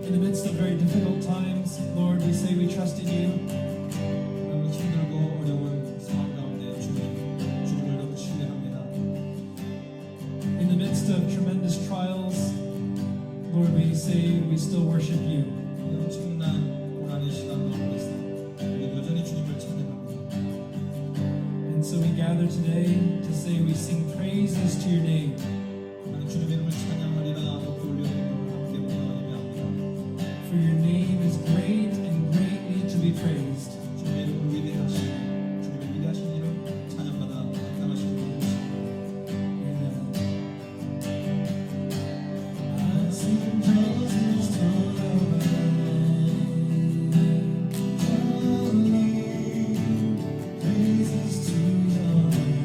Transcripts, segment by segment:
In the midst of very difficult times, Lord, we say we trust in you. 힘들고 어려운 상황 가운데 주님을 너무 신뢰합니다. In the midst of tremendous trials, Lord, we say we still worship you. 엄청난 고난의 시간 가운데서 우리 여전히 주님을 찬양합니다. And so we gather today to say we sing praises to your name. 주님의 이름을 찬양하리라 높이 올려드리고 함께 예배합니다. For your name is great and greatly to be praised. 주님의 이름은 위대하시고 주님의 위대하신 이름 찬양받아 나타나시는 것입니다. I sing praises to your name, praises to your name.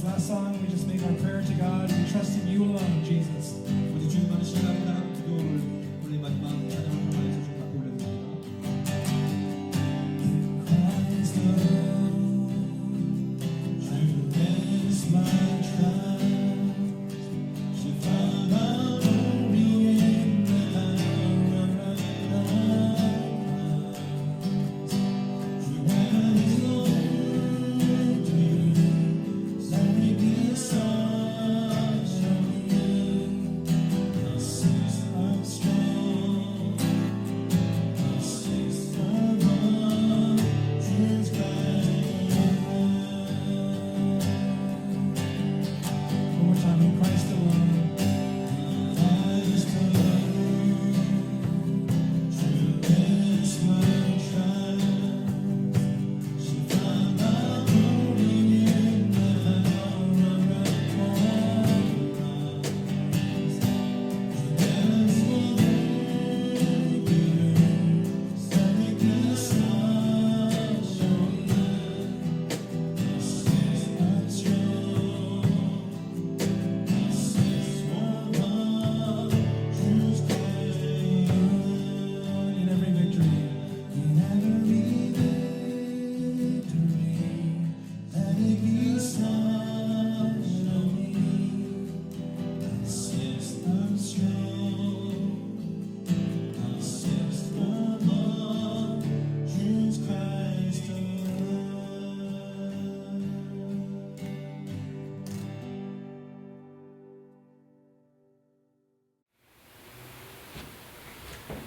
last song, we just make our prayer to God. We trust in you alone, Jesus. 우리 주님만의 신랑이라 기도를 우리 마지막 찬양을 통해서 좀 갖고 올려드립니다. Christ alone, you is my trust. She found out only in the power of Christ. You are His Lord, let me be such a you. The six of strong, the six of love, Jesus Christ. One more time, in Christ alone. Christ alone, true is my trust. She found out only in the power of Christ. That's what we do. Sonic is such a this is not strong. This is what love, truth, Christ. In every victory, let it be such a me. This is not strong. This is what love, truth, Christ alone.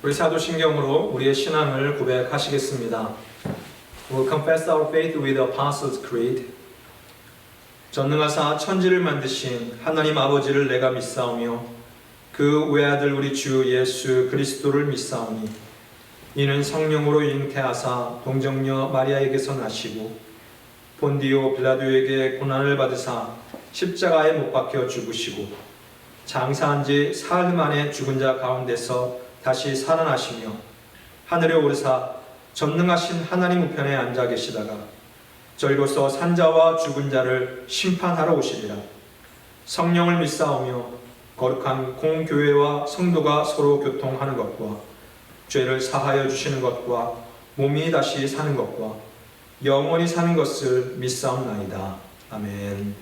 우리 사도신경으로 우리의 신앙을 고백하시겠습니다. We'll confess our faith with the Apostles' Creed. 전능하사 천지를 만드신 하나님 아버지를 내가 믿사오며 그 외아들 우리 주 예수 그리스도를 믿사오니 이는 성령으로 잉태하사 동정녀 마리아에게서 나시고 본디오 빌라도에게 고난을 받으사 십자가에 못 박혀 죽으시고 장사한 지 사흘 만에 죽은 자 가운데서 다시 살아나시며 하늘에 오르사 전능하신 하나님 우편에 앉아 계시다가 저희로서 산자와 죽은 자를 심판하러 오시리라. 성령을 믿사오며 거룩한 공교회와 성도가 서로 교통하는 것과 죄를 사하여 주시는 것과 몸이 다시 사는 것과 영원히 사는 것을 믿사옵나이다. 아멘.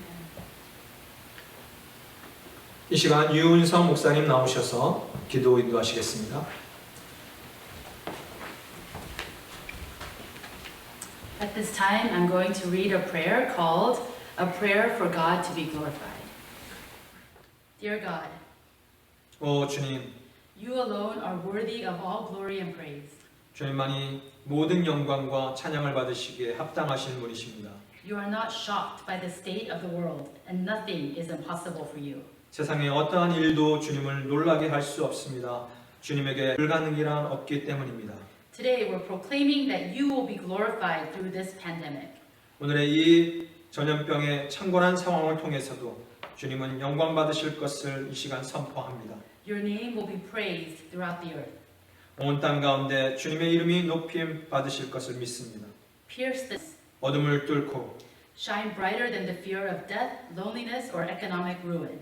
이 시간 유은성 목사님 나오셔서 기도 인도하시겠습니다. At this time, I'm going to read a prayer called A Prayer for God to be Glorified. Dear God, 오 주님, you alone are worthy of all glory and praise. 주님만이 모든 영광과 찬양을 받으시기에 합당하신 분이십니다. You are not shocked by the state of the world, and nothing is impossible for you. 세상에 어떠한 일도 주님을 놀라게 할 수 없습니다. 주님에게 불가능이란 없기 때문입니다. Today, we're proclaiming that you will be glorified through this pandemic. 오늘의 이 전염병의 창궐한 상황을 통해서도 주님은 영광 받으실 것을 이 시간 선포합니다. Your name will be praised throughout the earth. 온 땅 가운데 주님의 이름이 높임 받으실 것을 믿습니다. Pierce this, 어둠을 뚫고 shine brighter than the fear of death, loneliness, or economic ruin.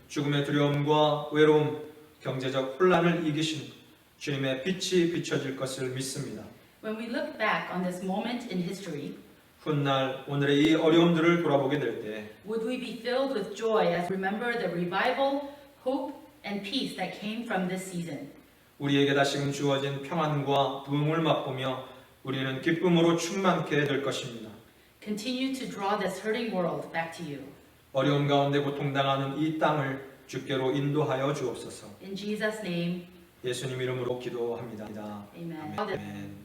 죽음의 두려움과 외로움, 경제적 혼란을 이기신 주님의 빛이 비춰질 것을 믿습니다. When we look back on this moment in history, 훗날 오늘의 이 어려움들을 돌아보게 될 때 would we be filled with joy as we remember the revival, hope, and peace that came from this season? 우리에게 다시금 주어진 평안과 부흥을 맛보며 우리는 기쁨으로 충만케 될 것입니다. Continue to draw this hurting world back to you. 어려움 가운데 고통당하는 이 땅을 주께로 인도하여 주옵소서. In Jesus' name, 예수님 이름으로 기도합니다. amen. 아멘.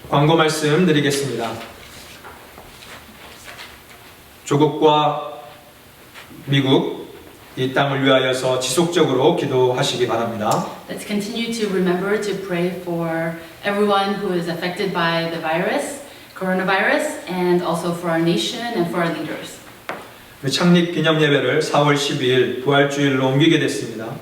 광고 말씀 드리겠습니다. 조국과 미국 이 땅을 위하여서 지속적으로 기도하시기 바랍니다. Let's continue to remember to pray for everyone who is affected by the coronavirus, and also for our nation and for our leaders. 창립 기념 예배를 4월 12일 부활주일로 옮기게 됐습니다.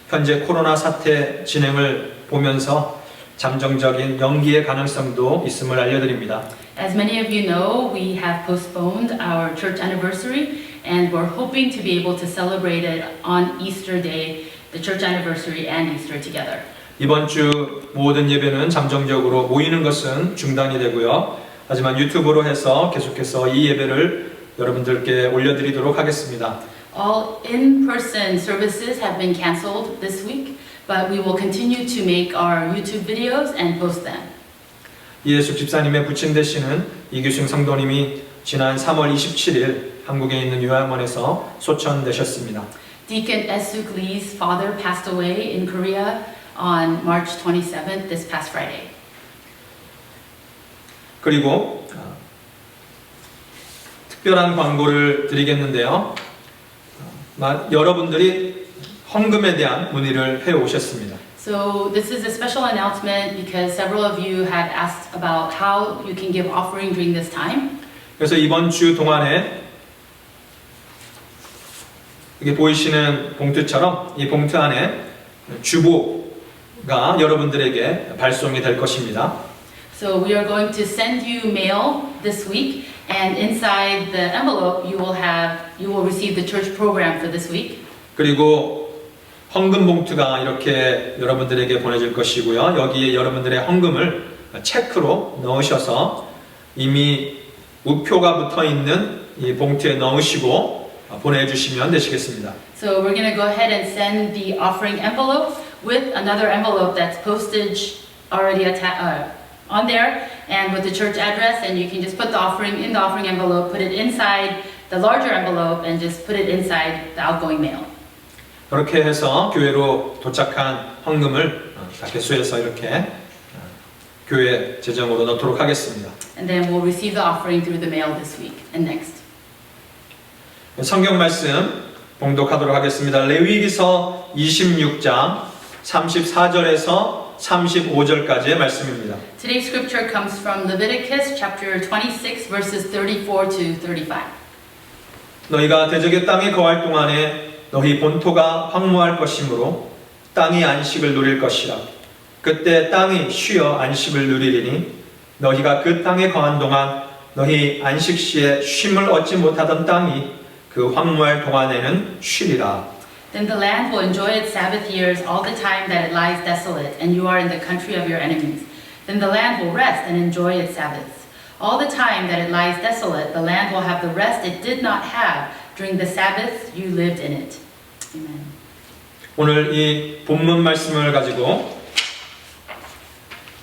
현재 코로나 사태 진행을 보면서 잠정적인 연기의 가능성도 있음을 알려드립니다. As many of you know, we have postponed our church anniversary and we're hoping to be able to celebrate it on Easter Day, the church anniversary and Easter together. 이번 주 모든 예배는 잠정적으로 모이는 것은 중단이 되고요. 하지만 유튜브로 해서 계속해서 이 예배를 여러분들께 올려드리도록 하겠습니다. All in-person services have been canceled this week, but we will continue to make our YouTube videos and post them. 이예숙 집사님의 부친 되시는 이규승 성도님이 지난 3월 27일 한국에 있는 요양원에서 소천되셨습니다. Deacon Esuk Lee's father passed away in Korea on March 27th, this past Friday. 그리고 특별한 광고를 드리겠는데요. 여러분들이 헌금에 대한 문의를 해 오셨습니다. So this is a special announcement because several of you had asked about how you can give offering during this time. 그래서 이번 주 동안에 이게 보이시는 봉투처럼 이 봉투 안에 주보가 여러분들에게 발송이 될 것입니다. So we are going to send you mail this week, and inside the envelope you will receive the church program for this week. 그리고 헌금 봉투가 이렇게 여러분들에게 보내질 것이고요. 여기에 여러분들의 헌금을 체크로 넣으셔서 이미 우표가 붙어 있는 이 봉투에 넣으시고 보내주시면 되시겠습니다. So we're going to go ahead and send the offering envelope with another envelope that's postage already on there and with the church address, and you can just put the offering in the offering envelope, put it inside the larger envelope, and just put it inside the outgoing mail. 그렇게 해서 교회로 도착한 헌금을 다 개수해서 이렇게 교회 재정으로 넣도록 하겠습니다. And then we'll receive the offering through the mail this week and next. 성경 말씀 봉독하도록 하겠습니다. 레위기서 26장 34절에서 35절까지의 말씀입니다. Today's scripture comes from Leviticus chapter 26 verses 34 to 35. 너희가 대적의 땅에 거할 동안에 너희 본토가 황무할 것이므로 땅이 안식을 누릴 것이라. 그때 땅이 쉬어 안식을 누리리니 너희가 그 땅에 거한 동안 너희 안식시에 쉼을 얻지 못하던 땅이 그 황무할 동안에는 쉬리라. Then the land will enjoy its Sabbath years all the time that it lies desolate, and you are in the country of your enemies. Then the land will rest and enjoy its Sabbaths. All the time that it lies desolate, the land will have the rest it did not have during the Sabbaths you lived in it. Amen. 오늘 이 본문 말씀을 가지고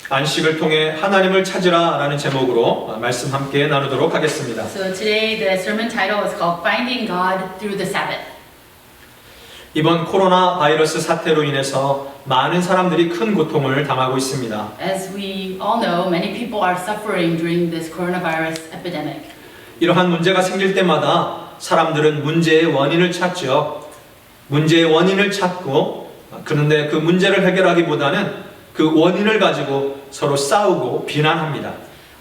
안식을 통해 하나님을 찾으라 라는 제목으로 말씀 함께 나누도록 하겠습니다. So today the sermon title is called Finding God Through the Sabbath. 이번 코로나 바이러스 사태로 인해서 많은 사람들이 큰 고통을 당하고 있습니다. As we all know, many people are suffering during this coronavirus epidemic. 이러한 문제가 생길 때마다 사람들은 문제의 원인을 찾죠. 문제의 원인을 찾고 그런데 그 문제를 해결하기보다는 그 원인을 가지고 서로 싸우고 비난합니다.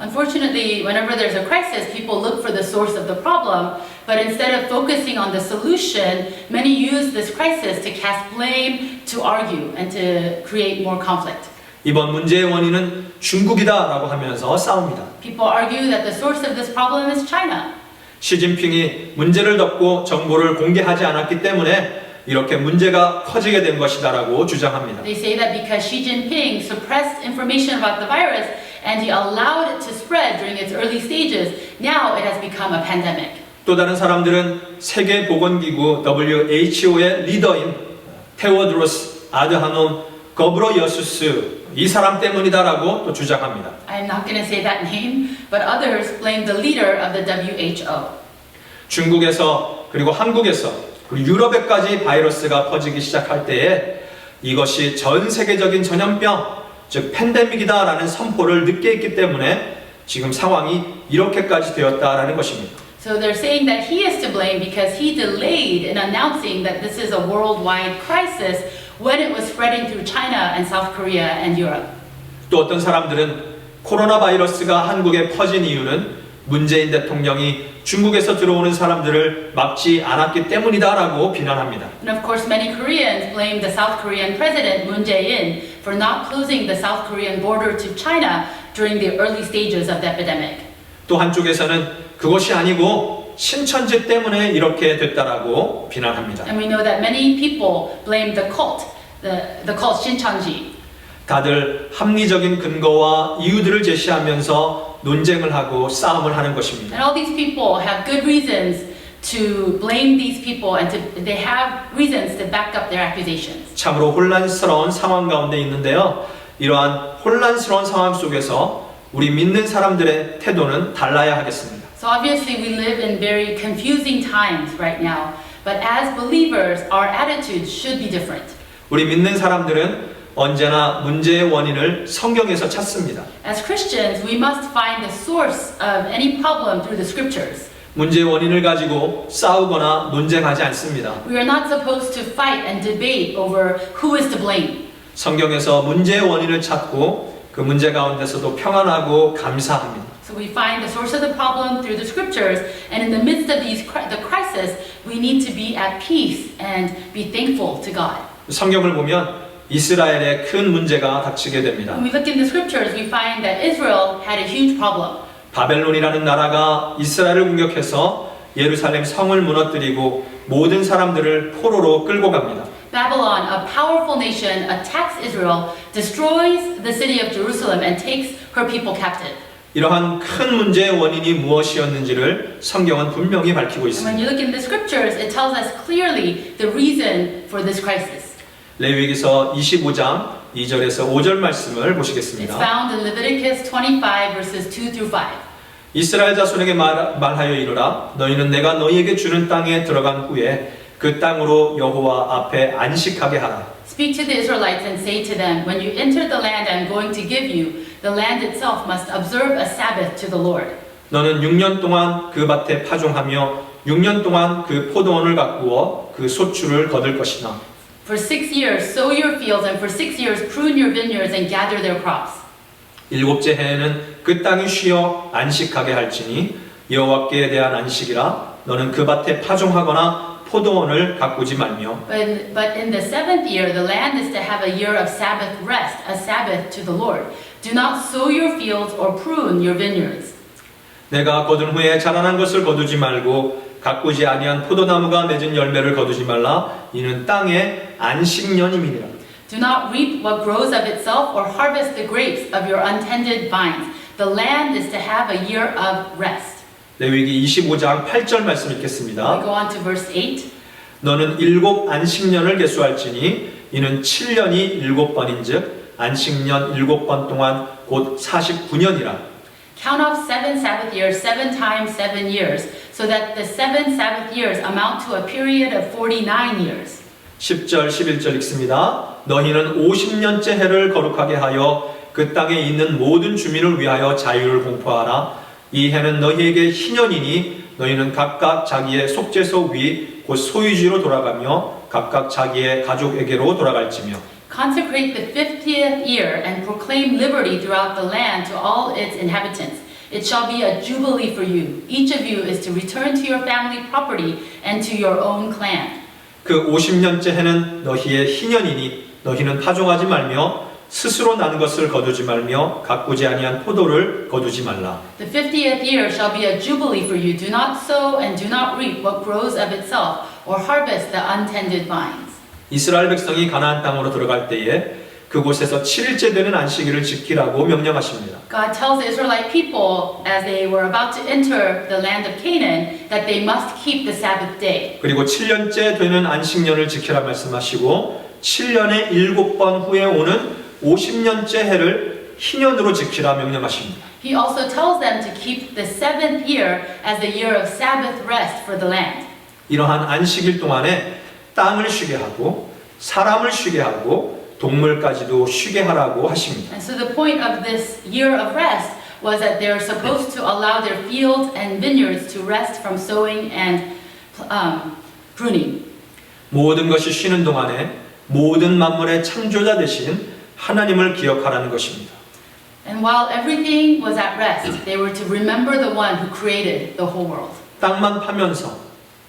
Unfortunately, whenever there's a crisis, people look for the source of the problem, but instead of focusing on the solution, many use this crisis to cast blame, to argue, and to create more conflict. 이번 문제의 원인은 중국이다라고 하면서 싸웁니다. People argue that the source of this problem is China. 시진핑이 문제를 덮고 정보를 공개하지 않았기 때문에 이렇게 문제가 커지게 된 것이다라고 주장합니다. They say that because Xi Jinping suppressed information about the virus and he allowed it to spread during its early stages, now it has become a pandemic. 또 다른 사람들은 세계보건기구 WHO의 리더인 테오드로스 아드하놈 거브로여수스 이 사람 때문이다라고 또 주장합니다. I'm not going to say that name, but others blame the leader of the WHO. 중국에서 그리고 한국에서 그리고 유럽에까지 바이러스가 퍼지기 시작할 때에 이것이 전 세계적인 전염병, 즉 팬데믹이다라는 선포를 늦게 했기 때문에 지금 상황이 이렇게까지 되었다라는 것입니다. So they're saying that he is to blame because he delayed in announcing that this is a worldwide crisis when it was spreading through China and South Korea and Europe. 또 어떤 사람들은 코로나 바이러스가 한국에 퍼진 이유는 문재인 대통령이 중국에서 들어오는 사람들을 막지 않았기 때문이다라고 비난합니다. And of course, many Koreans blame the South Korean president Moon Jae-in for not closing the South Korean border to China during the early stages of the epidemic. 또 한쪽에서는 그것이 아니고 신천지 때문에 이렇게 됐다라고 비난합니다. And we know that many people blame the cult Shincheonji. 다들 합리적인 근거와 이유들을 제시하면서 논쟁을 하고 싸움을 하는 것입니다. And all these people have good reasons to blame these people and they have reasons to back up their accusations. 참으로 혼란스러운 상황 가운데 있는데요. 이러한 혼란스러운 상황 속에서 우리 믿는 사람들의 태도는 달라야 하겠습니다. So obviously we live in very confusing times right now, but as believers, our attitudes should be different. 우리 믿는 사람들은 언제나 문제의 원인을 성경에서 찾습니다. As Christians, we must find the source of any problem through the scriptures. 문제의 원인을 가지고 싸우거나 논쟁하지 않습니다. We are not supposed to fight and debate over who is to blame. 성경에서 문제의 원인을 찾고 그 문제 가운데서도 평안하고 감사합니다. So we find the source of the problem through the scriptures, and in the midst of the crisis, we need to be at peace and be thankful to God. 성경을 보면 이스라엘에 큰 문제가 닥치게 됩니다. When we look in the scriptures, we find that Israel had a huge problem. 바벨론이라는 나라가 이스라엘을 공격해서 예루살렘 성을 무너뜨리고 모든 사람들을 포로로 끌고 갑니다. Babylon, a powerful nation, attacks Israel, destroys the city of Jerusalem, and takes her people captive. 이러한 큰 문제의 원인이 무엇이었는지를 성경은 분명히 밝히고 And when 있습니다. you look in the scriptures, it tells us clearly the reason for this crisis. 레위기서 25장 2절에서 5절 말씀을 It's 보시겠습니다. found in Leviticus 25 verses 2 through 5. 이스라엘 자손에게 말하여 이르라 너희는 내가 너희에게 주는 땅에 들어간 후에 그 땅으로 여호와 앞에 안식하게 하라. Speak to the Israelites and say to them, when you enter the land I am going to give you, the land itself must observe a Sabbath to the Lord. 너는 6년 동안 그 밭에 파종하며 6년 동안 그 포도원을 가꾸어 그 소출을 거둘 것이나 For 6 years sow your fields, and for 6 years prune your vineyards and gather their crops. 일곱째 해에는 그 땅이 쉬어 안식하게 할지니 여호와께 대한 안식이라 너는 그 밭에 파종하거나 포도원을 가꾸지 말며 But in the 7th year, the land is to have a year of Sabbath rest, a Sabbath to the Lord. Do not sow your fields or prune your vineyards. 내가 거둔 후에 자라난 것을 거두지 말고 가꾸지 아니한 포도나무가 맺은 열매를 거두지 말라 이는 땅의 안식년임이니라. Do not reap what grows of itself or harvest the grapes of your untended vines. The land is to have a year of rest. 레위기 25장 8절 말씀 We 읽겠습니다. go on to verse 8. 너는 7 안식년을 계수할지니 이는 7년이 7번인즉 안식년 7번 동안 곧 49년이라. Count off 7 Sabbath years, 7 times 7 years, so that the 7 Sabbath years amount to a period of 49 years. 10절 11절 읽습니다. 너희는 50년째 해를 거룩하게 하여 그 땅에 있는 모든 주민을 위하여 자유를 공포하라. 이 해는 너희에게 희년이니 너희는 각각 자기의 속죄소 위 곧 소유지로 돌아가며 각각 자기의 가족에게로 돌아갈지며 Consecrate the 50th year and proclaim liberty throughout the land to all its inhabitants. It shall be a jubilee for you. Each of you is to return to your family property and to your own clan. 그 50년째 해는 너희의 희년이니 너희는 파종하지 말며 스스로 난 것을 거두지 말며 가꾸지 아니한 포도를 거두지 말라. The 50th year shall be a jubilee for you. Do not sow and do not reap what grows of itself or harvest the untended vines. 이스라엘 백성이 가나안 땅으로 들어갈 때에 그곳에서 7일째 되는 안식일을 지키라고 명령하십니다. God tells the Israelite people as they were about to enter the land of Canaan that they must keep the Sabbath day. 그리고 7년째 되는 안식년을 지키라 말씀하시고 7년에 7번 후에 오는 50년째 해를 희년으로 지키라 명령하십니다. He also tells them to keep the 7th year as the year of Sabbath rest for the land. 이러한 안식일 동안에 땅을 쉬게 하고 사람을 쉬게 하고 동물까지도 쉬게 하라고 하십니다. And so the point of this year of rest was that they're supposed to allow their fields and vineyards to rest from sowing and pruning. 모든 것이 쉬는 동안에 모든 만물의 창조자 되신 하나님을 기억하라는 것입니다. And while everything was at rest, they were to remember the one who created the whole world. 땅만 파면서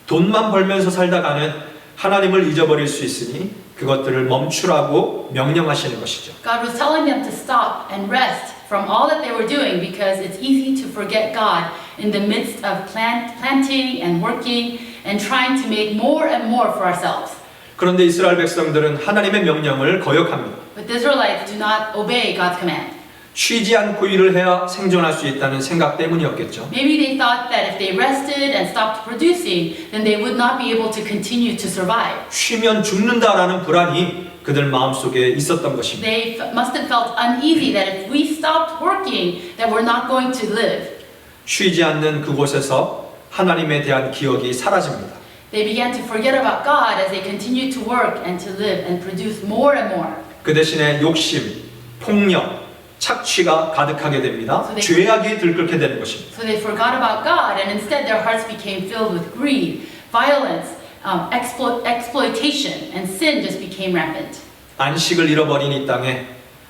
돈만 벌면서 살다가는 하나님을 잊어버릴 수 있으니 그것들을 멈추라고 명령하시는 것이죠. God was telling them to stop and rest from all that they were doing because it's easy to forget God in the midst of planting and working and trying to make more and more for ourselves. 그런데 이스라엘 백성들은 하나님의 명령을 거역합니다. But the Israelites do not obey God's command. 쉬지 않고 일을 해야 생존할 수 있다는 생각 때문이었겠죠. Maybe they thought that if they rested and stopped producing, then they would not be able to continue to survive. 쉬면 죽는다라는 불안이 그들 마음속에 있었던 것입니다. They must have felt uneasy that if we stopped working, that we're not going to live. 쉬지 않는 그곳에서 하나님에 대한 기억이 사라집니다. They began to forget about God as they continued to work and to live and produce more and more. 그 대신에 욕심, 폭력, 착취가 가득하게 됩니다. So they- 죄악이 들끓게 되는 것입니다. So they forgot about God and instead their hearts became filled with greed, violence, exploitation, and sin just became rampant. 안식을 잃어버린 이 땅에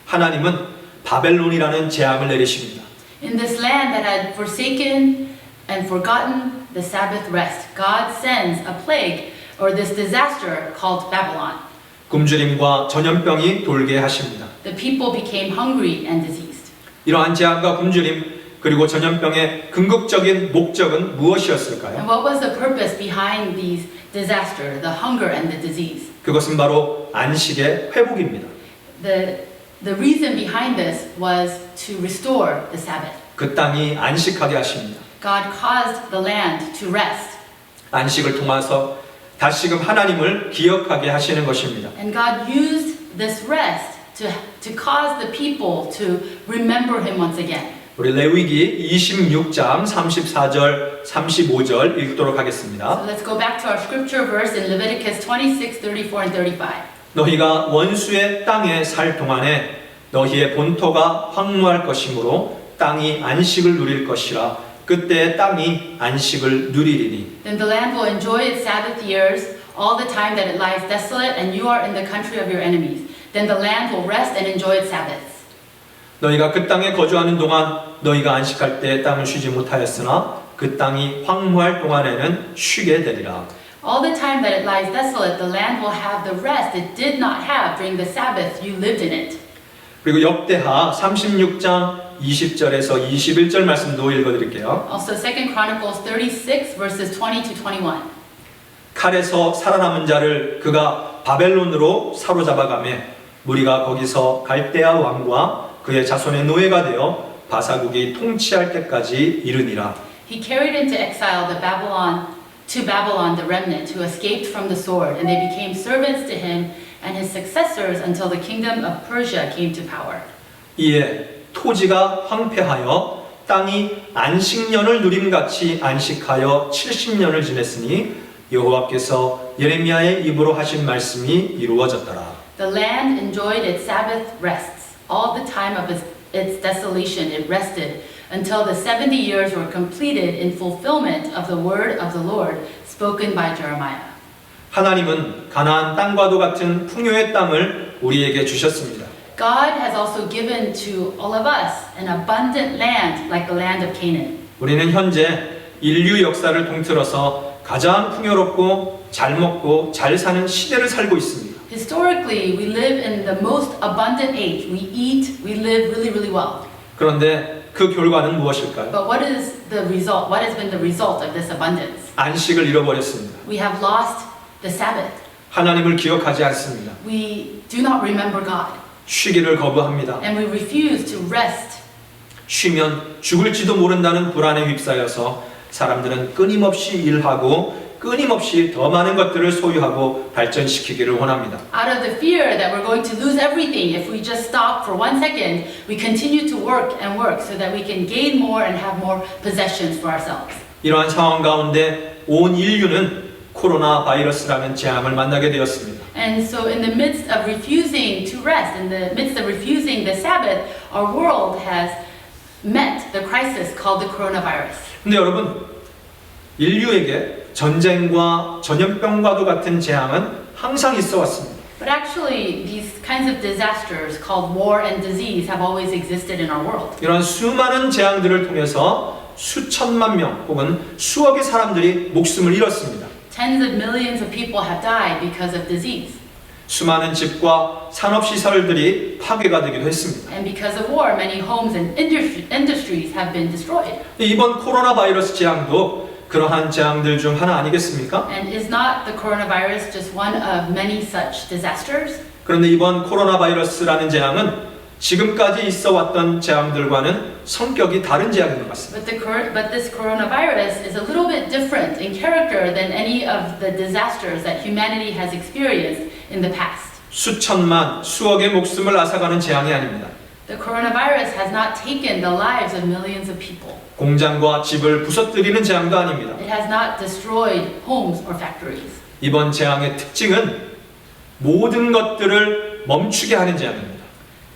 하나님은 바벨론이라는 재앙을 내리십니다. In this land that had forsaken and forgotten the Sabbath rest, God sends a plague or this disaster called Babylon. 굶주림과 전염병이 돌게 하십니다. The people became hungry and diseased. 이러한 재앙과 굶주림 그리고 전염병의 궁극적인 목적은 무엇이었을까요? And what was the purpose behind these disaster, the hunger and the disease? 그것은 바로 안식의 회복입니다. The reason behind this was to restore the Sabbath. 그 땅이 안식하게 하십니다. God caused the land to rest. 안식을 통해서 다시금 하나님을 기억하게 하시는 것입니다. And God used this rest to cause the people to remember Him once again. 우리 레위기 26장 34절 35절 읽도록 So 하겠습니다. let's go back to our scripture verse in Leviticus 26, 34, and 35. 너희가 원수의 땅에 살 동안에 너희의 본토가 황무할 것이므로 땅이 안식을 누릴 것이라 그때 땅이 안식을 누리리니 Then the land will enjoy its Sabbath years all the time that it lies desolate and you are in the country of your enemies. Then the land will rest and enjoy its Sabbaths. 너희가 그 땅에 거주하는 동안 너희가 안식할 때 땅을 쉬지 못하였으나 그 땅이 황무할 동안에는 쉬게 되리라. All the time that it lies desolate, the land will have the rest it did not have during the Sabbath you lived in it. 그리고 역대하 36장 20절에서 21절 말씀도 읽어드릴게요. Also 2 Chronicles 36 verses 20 to 21. 칼에서 살아남은 자를 그가 바벨론으로 사로잡아가매 무리가 거기서 갈대아 왕과 그의 자손의 노예가 되어 바사국이 통치할 때까지 이르니라. He carried into exile to Babylon the remnant who escaped from the sword, and they became servants to him and his successors until the kingdom of Persia came to power. 이에 토지가 황폐하여 땅이 안식년을 누림같이 안식하여 70년을 지냈으니 여호와께서 예레미야의 입으로 하신 말씀이 이루어졌더라. The land enjoyed its Sabbath rests. All the time of its desolation it rested until the 70 years were completed in fulfillment of the word of the Lord spoken by Jeremiah. 하나님은 가나안 땅과도 같은 풍요의 땅을 우리에게 주셨습니다. God has also given to all of us an abundant land like the land of Canaan. 우리는 현재 인류 역사를 통틀어서 가장 풍요롭고 잘 먹고 잘 사는 시대를 살고 있습니다. Historically, we live in the most abundant age. We eat, we live really, really well. 그런데 그 결과는 무엇일까요? But what is the result? What has been the result of this abundance? 안식을 잃어버렸습니다. We have lost the Sabbath. 하나님을 기억하지 않습니다. We do not remember God. 쉬기를 거부합니다. And we refuse to rest. 쉬면 죽을지도 모른다는 불안에 휩싸여서 사람들은 끊임없이 일하고 끊임없이 더 많은 것들을 소유하고 발전시키기를 원합니다. Out of the fear that we're going to lose everything if we just stop for 1 second, we continue to work and work so that we can gain more and have more possessions for ourselves. 이러한 상황 가운데 온 인류는 코로나 바이러스라는 재앙을 만나게 되었습니다. And so in the midst of refusing to rest, in the midst of refusing the Sabbath, our world has met the crisis called the coronavirus. 근데 여러분, 인류에게 전쟁과 전염병과도 같은 재앙은 항상 있어 왔습니다. But actually, these kinds of disasters called war and disease have always existed in our world. 이런 수많은 재앙들을 통해서 수천만 명 혹은 수억의 사람들이 목숨을 잃었습니다. Tens of millions of people have died because of disease. 수많은 집과 산업시설들이 파괴가 되기도 했습니다. And because of war, many homes and industries have been destroyed. 이번 코로나 바이러스 재앙도 그러한 재앙들 중 하나 아니겠습니까? And is not the coronavirus just one of many such disasters? 그런데 이번 코로나 바이러스라는 재앙은 지금까지 있어 왔던 재앙들과는 성격이 다른 재앙인 것 같습니다. But this coronavirus is a little bit different in character than any of the disasters that humanity has experienced in the past. 수천만, 수억의 목숨을 앗아가는 재앙이 아닙니다. The coronavirus has not taken the lives of millions of people. 공장과 집을 부서뜨리는 재앙도 아닙니다. It has not destroyed homes or factories. 이번 재앙의 특징은 모든 것들을 멈추게 하는 재앙입니다.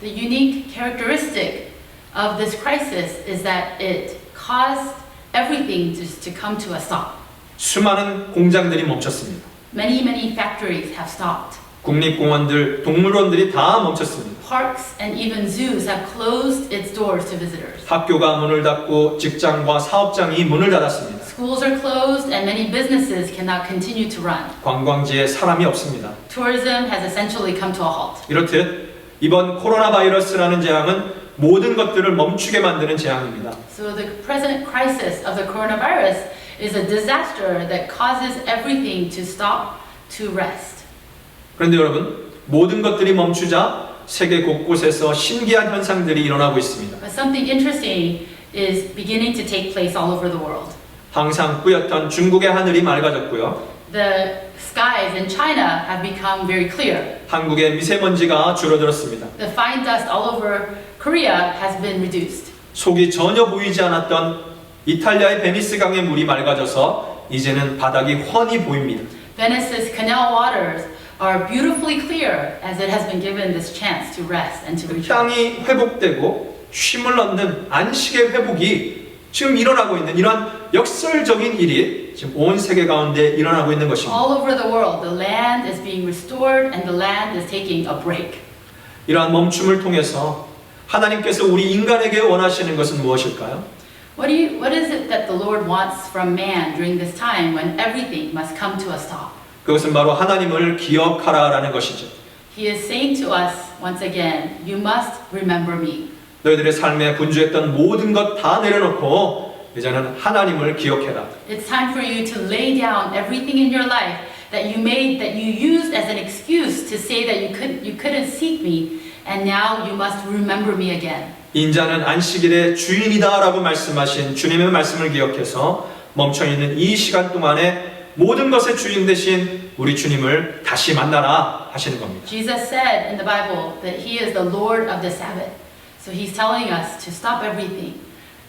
The unique characteristic of this crisis is that it caused everything just to come to a stop. 수많은 공장들이 멈췄습니다. Many factories have stopped. 국립공원들, 동물원들이 다 멈췄습니다. Parks and even zoos have closed its doors to visitors. 학교가 문을 닫고 직장과 사업장이 문을 닫았습니다. Schools are closed and many businesses cannot continue to run. 관광지에 사람이 없습니다. Tourism has essentially come to a halt. 이렇듯 이번 코로나 바이러스라는 재앙은 모든 것들을 멈추게 만드는 재앙입니다. So the present crisis of the coronavirus is a disaster that causes everything to stop, to rest. 그런데 여러분, 모든 것들이 멈추자 세계 곳곳에서 신기한 현상들이 일어나고 있습니다. But something interesting is beginning to take place all over the world. 항상 뿌옇던 중국의 하늘이 맑아졌고요. The skies in China have become very clear. 한국의 미세먼지가 줄어들었습니다. The fine dust all over Korea has been reduced. 속이 전혀 보이지 않았던 이탈리아의 베니스 강의 물이 맑아져서 이제는 바닥이 훤히 보입니다. Venice's canal waters are beautifully clear as it has been given this chance to rest and to rejoice. 땅이 회복되고 쉼을 얻는 안식의 회복이 지금 일어나고 있는 이러한 역설적인 일이 지금 온 세계 가운데 일어나고 있는 것입니다. All over the world, the land is being restored and the land is taking a break. 이러한 멈춤을 통해서 하나님께서 우리 인간에게 원하시는 것은 무엇일까요? What is it that the Lord wants from man during this time when everything must come to a stop? 그것은 바로 하나님을 기억하라라는 것이죠. He is saying to us once again, you must remember me. 너희들의 삶에 분주했던 모든 것 다 내려놓고 이제는 하나님을 기억해라. It's time for you to lay down everything in your life that you used as an excuse to say that you couldn't seek me, and now you must remember me again. 인자는 안식일의 주인이다라고 말씀하신 주님의 말씀을 기억해서 멈춰있는 이 시간 동안에 모든 것의 주인 되신 우리 주님을 다시 만나라 하시는 겁니다. Jesus said in the Bible that He is the Lord of the Sabbath. So He's telling us to stop everything,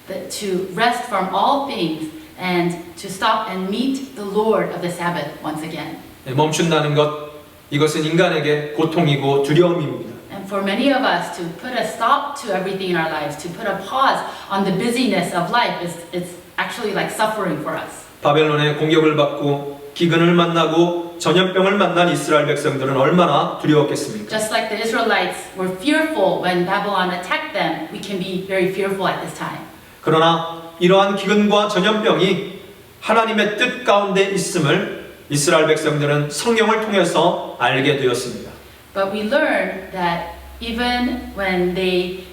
that to rest from all things, and to stop and meet the Lord of the Sabbath once again. 멈춘다는 것, 이것은 인간에게 고통이고 두려움입니다. And for many of us to put a stop to everything in our lives, to put a pause on the busyness of life, it's actually like suffering for us. 바벨론의 공격을 받고 기근을 만나고 전염병을 만난 이스라엘 백성들은 얼마나 두려웠겠습니까? Just like the Israelites were fearful when Babylon attacked them, we can be very fearful at this time. 그러나 이러한 기근과 전염병이 하나님의 뜻 가운데 있음을 이스라엘 백성들은 성경을 통해서 알게 되었습니다. But we learn that even when they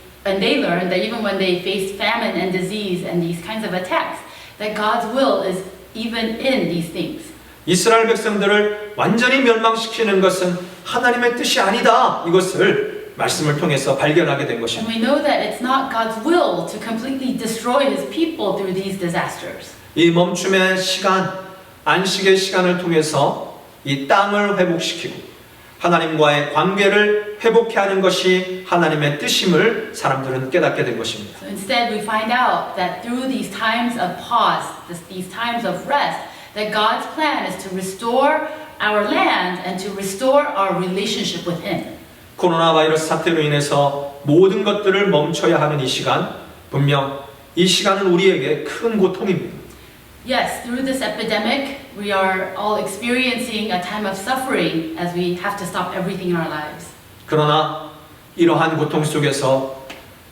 faced famine and disease and these kinds of attacks, that God's will is even in these things. 이스라엘 백성들을 완전히 멸망시키는 것은 하나님의 뜻이 아니다. 이것을 말씀을 통해서 발견하게 된 And 것입니다. we know that it's not God's will to completely destroy His people through these disasters. 이 멈춤의 시간, 안식의 시간을 통해서 이 땅을 회복시키고 하나님과의 관계를 회복해 하는 것이 하나님의 뜻임을 사람들은 깨닫게 된 것입니다. So instead, we find out that through these times of pause, these times of rest, that God's plan is to restore our land and to restore our relationship with Him. 코로나 바이러스 사태로 인해서 모든 것들을 멈춰야 하는 이 시간, 분명 이 시간은 우리에게 큰 고통입니다. Yes, through this epidemic, we are all experiencing a time of suffering as we have to stop everything in our lives. 그러나 이러한 고통 속에서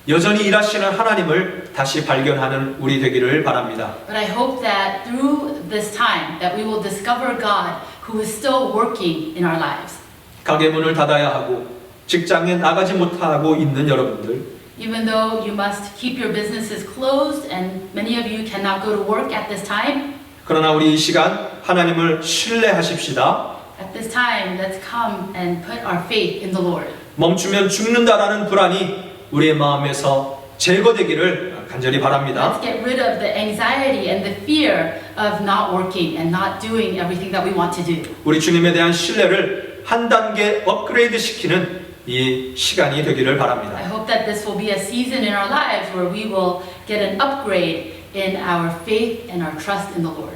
여전히 일하시는 하나님을 다시 발견하는 우리 되기를 바랍니다. But I hope that through this time that we will discover God who is still working in our lives. 가게 문을 닫아야 하고 직장에 나가지 못하고 있는 여러분들, Even though you must keep your businesses closed and many of you cannot go to work at this time, 그러나 우리 이 시간 하나님을 신뢰하십시다. at this time, let's come and put our faith in the Lord. 멈추면 죽는다라는 불안이 우리의 마음에서 제거되기를 간절히 바랍니다. Let's get rid of the anxiety and the fear of not working and not doing everything that we want to do. 우리 주님에 대한 신뢰를 한 단계 업그레이드 시키는 이 시간이 되기를 I 바랍니다. hope that this will be a season in our lives where we will get an upgrade in our faith and our trust in the Lord.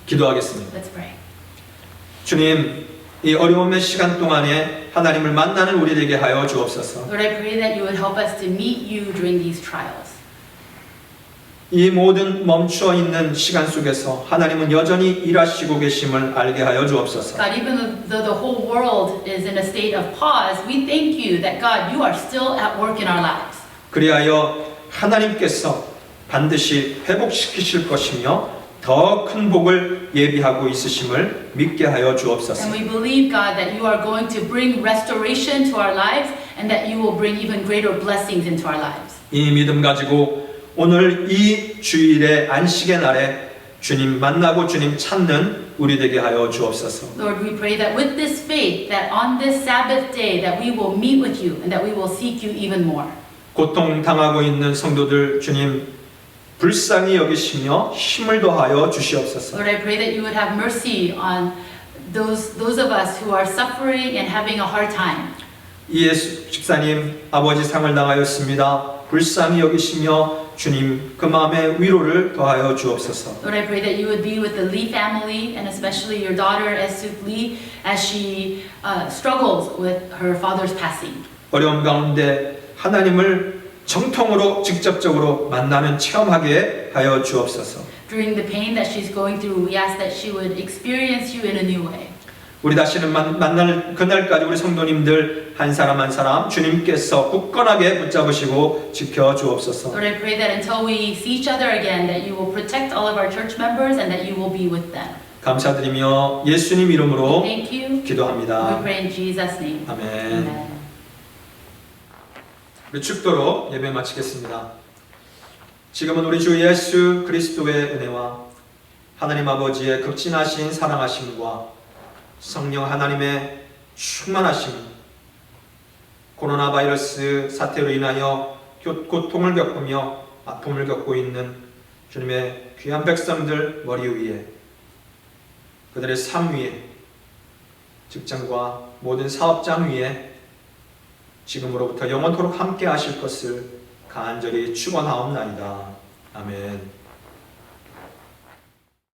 기도하겠습니다. Let's pray. 주님, 이 어려움의 시간 동안에 하나님을 만나는 우리 되게 하여 주옵소서. Lord, I pray that you would help us to meet you during these trials. 이 모든 멈추어 있는 시간 속에서 하나님은 여전히 일하시고 계심을 알게 하여 주옵소서. God, even though the whole world is in a state of pause, we thank you that God, you are still at work in our lives. 그리하여 하나님께서 반드시 회복시키실 것이며 더 큰 복을 예비하고 있으심을 믿게 하여 주옵소서. And we believe, God, that you are going to bring restoration to our lives and that you will bring even greater blessings into our lives. 이 믿음 가지고 오늘 이 주일의 안식의 날에 주님 만나고 주님 찾는 우리 되게 하여 주옵소서. Lord, we pray that with this faith, that on this Sabbath day, that we will meet with you and that we will seek you even more. 고통 당하고 있는 성도들 주님 불쌍히 여기시며 힘을 더하여 주시옵소서. Lord, I pray that you would have mercy on those of us who are suffering and having a hard time. 이예수 집사님 아버지 상을 당하였습니다. 불쌍히 여기시며 주님 그 마음에 위로를 더하여 주옵소서. Lord, I pray that you would be with the Lee family and especially your daughter Esuk Lee as she struggles with her father's passing. 어려움 가운데 하나님을 정통으로 직접적으로 만나는 체험하게 하여 주옵소서. During the pain that she's going through, we ask that she would experience you in a new way. 우리 다시는 만날 그날까지 우리 성도님들 한 사람 한 사람 주님께서 굳건하게 붙잡으시고 지켜 주옵소서. Lord, I pray that until we see each other again, that you will protect all of our church members and that you will be with them. 감사드리며 예수님 이름으로 Thank you. We 기도합니다. pray in Jesus' name. 아멘. Amen. 우리 축도로 예배 마치겠습니다. 지금은 우리 주 예수 그리스도의 은혜와 하나님 아버지의 극진하신 사랑하심과 성령 하나님의 충만하심, 코로나 바이러스 사태로 인하여 고통을 겪으며 아픔을 겪고 있는 주님의 귀한 백성들 머리 위에, 그들의 삶 위에, 직장과 모든 사업장 위에 지금으로부터 영원토록 함께 하실 것을 간절히 축원하옵나이다. 아멘.